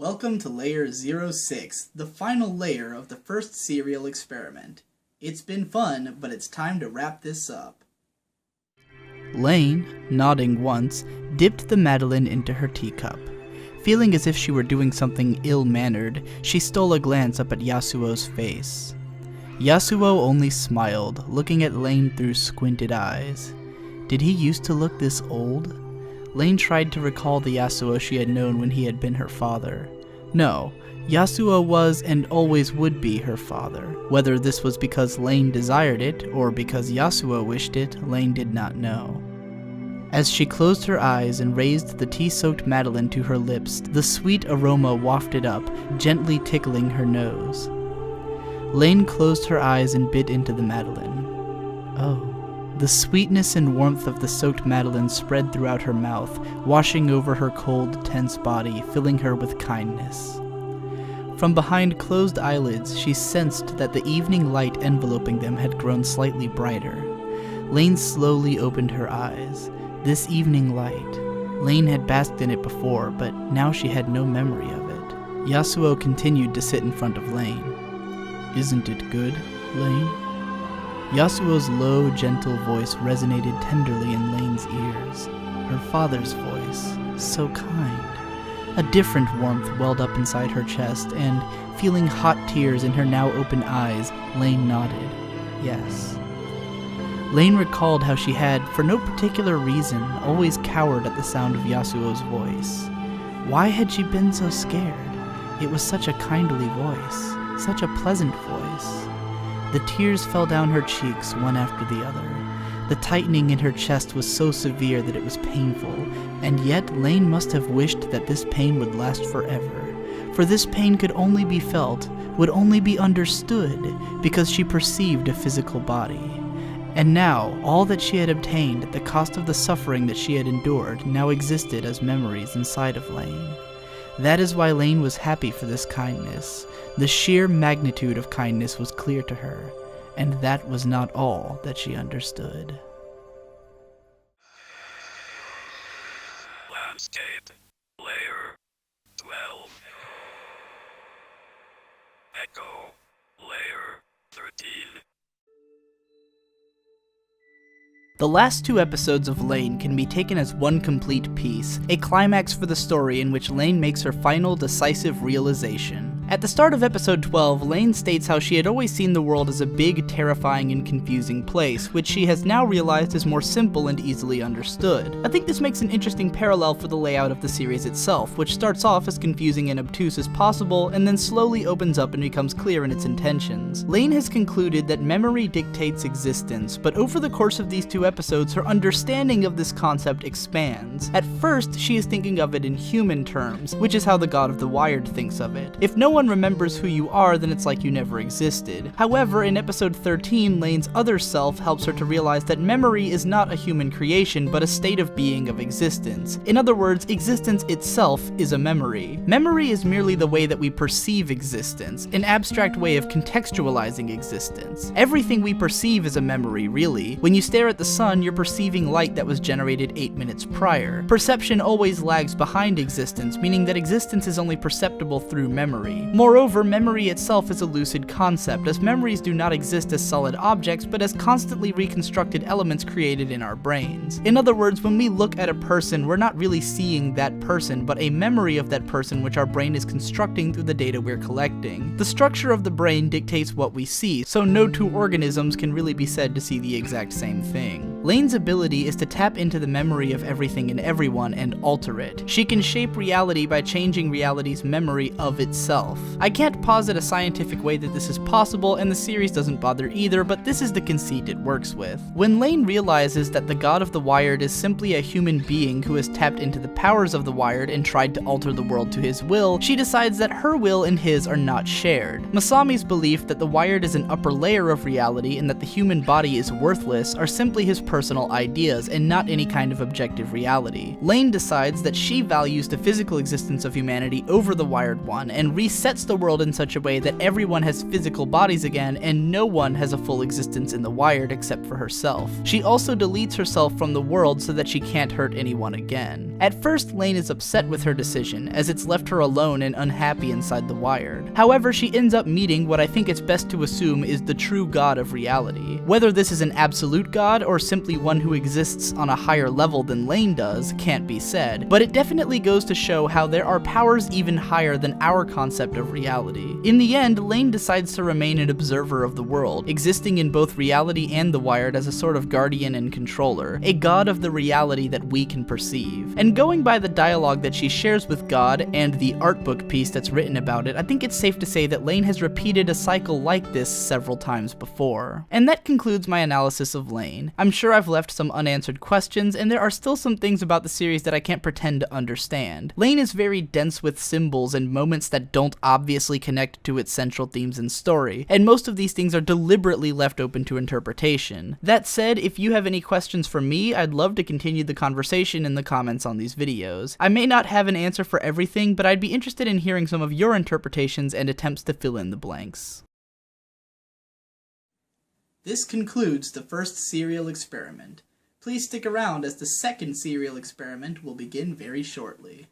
Welcome to Layer 06, the final layer of the first serial experiment. It's been fun, but it's time to wrap this up. Lain, nodding once, dipped the Madeleine into her teacup. Feeling as if she were doing something ill-mannered, she stole a glance up at Yasuo's face. Yasuo only smiled, looking at Lain through squinted eyes. Did he used to look this old? Lain tried to recall the Yasuo she had known when he had been her father. No, Yasuo was and always would be her father. Whether this was because Lain desired it, or because Yasuo wished it, Lain did not know. As she closed her eyes and raised the tea-soaked Madeleine to her lips, the sweet aroma wafted up, gently tickling her nose. Lain closed her eyes and bit into the Madeleine. Oh. The sweetness and warmth of the soaked Madeleine spread throughout her mouth, washing over her cold, tense body, filling her with kindness. From behind closed eyelids, she sensed that the evening light enveloping them had grown slightly brighter. Lain slowly opened her eyes. This evening light. Lain had basked in it before, but now she had no memory of it. Yasuo continued to sit in front of Lain. "Isn't it good, Lain?" Yasuo's low, gentle voice resonated tenderly in Lain's ears. Her father's voice, so kind. A different warmth welled up inside her chest, and, feeling hot tears in her now open eyes, Lain nodded. Yes. Lain recalled how she had, for no particular reason, always cowered at the sound of Yasuo's voice. Why had she been so scared? It was such a kindly voice, such a pleasant voice. The tears fell down her cheeks, one after the other. The tightening in her chest was so severe that it was painful, and yet Lain must have wished that this pain would last forever. For this pain could only be felt, would only be understood, because she perceived a physical body. And now, all that she had obtained at the cost of the suffering that she had endured now existed as memories inside of Lain. That is why Lain was happy for this kindness. The sheer magnitude of kindness was clear to her, and that was not all that she understood. Landscape. Layer 12. Echo. Layer 13. The last two episodes of Lain can be taken as one complete piece, a climax for the story in which Lain makes her final decisive realization. At the start of episode 12, Lain states how she had always seen the world as a big, terrifying, and confusing place, which she has now realized is more simple and easily understood. I think this makes an interesting parallel for the layout of the series itself, which starts off as confusing and obtuse as possible, and then slowly opens up and becomes clear in its intentions. Lain has concluded that memory dictates existence, but over the course of these two episodes, her understanding of this concept expands. At first, she is thinking of it in human terms, which is how the God of the Wired thinks of it. If no one remembers who you are, then it's like you never existed. However, in episode 13, Lain's other self helps her to realize that memory is not a human creation, but a state of being of existence. In other words, existence itself is a memory. Memory is merely the way that we perceive existence, an abstract way of contextualizing existence. Everything we perceive is a memory, really. When you stare at the sun, you're perceiving light that was generated 8 minutes prior. Perception always lags behind existence, meaning that existence is only perceptible through memory. Moreover, memory itself is a lucid concept, as memories do not exist as solid objects, but as constantly reconstructed elements created in our brains. In other words, when we look at a person, we're not really seeing that person, but a memory of that person which our brain is constructing through the data we're collecting. The structure of the brain dictates what we see, so no two organisms can really be said to see the exact same thing. Lain's ability is to tap into the memory of everything and everyone and alter it. She can shape reality by changing reality's memory of itself. I can't posit a scientific way that this is possible, and the series doesn't bother either, but this is the conceit it works with. When Lain realizes that the God of the Wired is simply a human being who has tapped into the powers of the Wired and tried to alter the world to his will, she decides that her will and his are not shared. Masami's belief that the Wired is an upper layer of reality and that the human body is worthless are simply his personal ideas and not any kind of objective reality. Lain decides that she values the physical existence of humanity over the wired one, and resets the world in such a way that everyone has physical bodies again, and no one has a full existence in the wired except for herself. She also deletes herself from the world so that she can't hurt anyone again. At first, Lain is upset with her decision, as it's left her alone and unhappy inside the wired. However, she ends up meeting what I think it's best to assume is the true god of reality. Whether this is an absolute god or simply one who exists on a higher level than Lain does, can't be said, but it definitely goes to show how there are powers even higher than our concept of reality. In the end, Lain decides to remain an observer of the world, existing in both reality and the wired as a sort of guardian and controller, a god of the reality that we can perceive. And going by the dialogue that she shares with God and the art book piece that's written about it, I think it's safe to say that Lain has repeated a cycle like this several times before. And that concludes my analysis of Lain. I'm sure I've left some unanswered questions, and there are still some things about the series that I can't pretend to understand. Lain is very dense with symbols and moments that don't obviously connect to its central themes and story, and most of these things are deliberately left open to interpretation. That said, if you have any questions for me, I'd love to continue the conversation in the comments on these videos. I may not have an answer for everything, but I'd be interested in hearing some of your interpretations and attempts to fill in the blanks. This concludes the first serial experiment. Please stick around as the second serial experiment will begin very shortly.